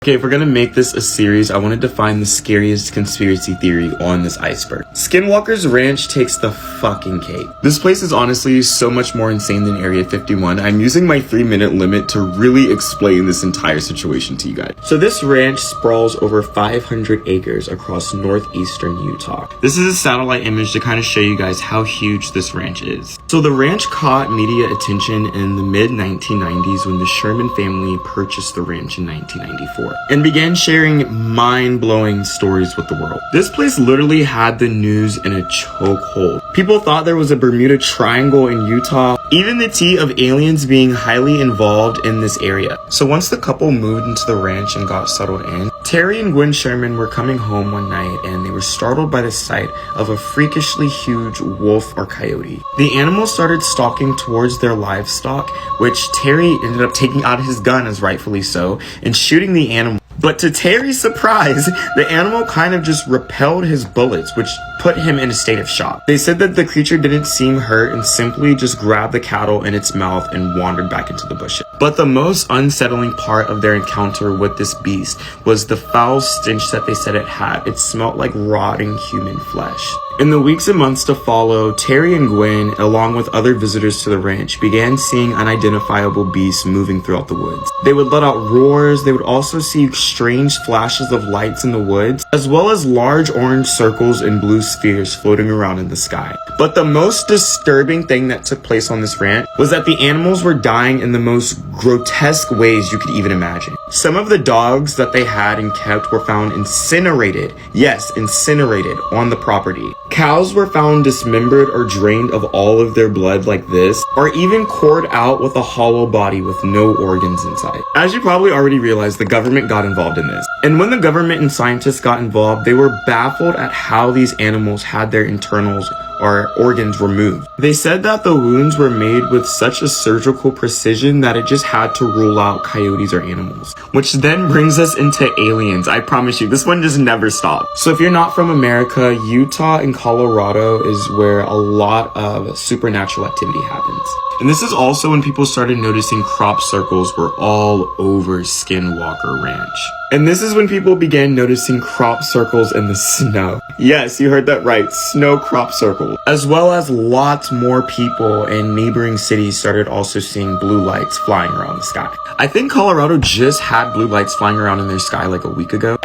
Okay, if we're gonna make this a series, I wanted to find the scariest conspiracy theory on this iceberg. Skinwalker's Ranch takes the fucking cake. This place is honestly so much more insane than Area 51. I'm using my 3-minute limit to really explain this entire situation to you guys. So this ranch sprawls over 500 acres across northeastern Utah. This is a satellite image to kind of show you guys how huge this ranch is. So the ranch caught media attention in the mid-1990s when the Sherman family purchased the ranch in 1994 and began sharing mind-blowing stories with the world. This place literally had the news in a chokehold. People thought there was a Bermuda Triangle in Utah, even the tea of aliens being highly involved in this area. So once the couple moved into the ranch and got settled in, Terry and Gwen Sherman were coming home one night and they were startled by the sight of a freakishly huge wolf or coyote. The animal started stalking towards their livestock, which Terry ended up taking out his gun, as rightfully so, and shooting the animal. But to Terry's surprise, the animal kind of just repelled his bullets, which put him in a state of shock. They said that the creature didn't seem hurt and simply just grabbed the cattle in its mouth and wandered back into the bushes. But the most unsettling part of their encounter with this beast was the foul stench that they said it had. It smelled like rotting human flesh. In the weeks and months to follow, Terry and Gwen, along with other visitors to the ranch, began seeing unidentifiable beasts moving throughout the woods. They would let out roars. They would also see strange flashes of lights in the woods, as well as large orange circles and blue spheres floating around in the sky. But the most disturbing thing that took place on this ranch was that the animals were dying in the most grotesque ways you could even imagine. Some of the dogs that they had and kept were found incinerated. Yes, incinerated on the property. Cows were found dismembered or drained of all of their blood like this, or even cored out with a hollow body with no organs inside. As you probably already realized, the government got involved in this. And when the government and scientists got involved, they were baffled at how these animals had their internals or organs removed. They said that the wounds were made with such a surgical precision that it just had to rule out coyotes or animals. Which then brings us into aliens. I promise you, this one just never stops. So if you're not from America, Utah and Colorado is where a lot of supernatural activity happens. And this is also when people started noticing crop circles were all over Skinwalker Ranch. And this is when people began noticing crop circles in the snow. Yes, you heard that right, snow crop circles. As well as lots more people in neighboring cities started also seeing blue lights flying around the sky. I think Colorado just had blue lights flying around in their sky like a week ago.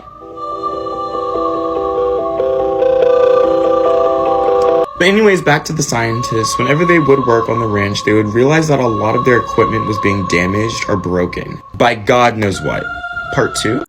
But anyways, back to the scientists. Whenever they would work on the ranch, they would realize that a lot of their equipment was being damaged or broken by God knows what. Part 2?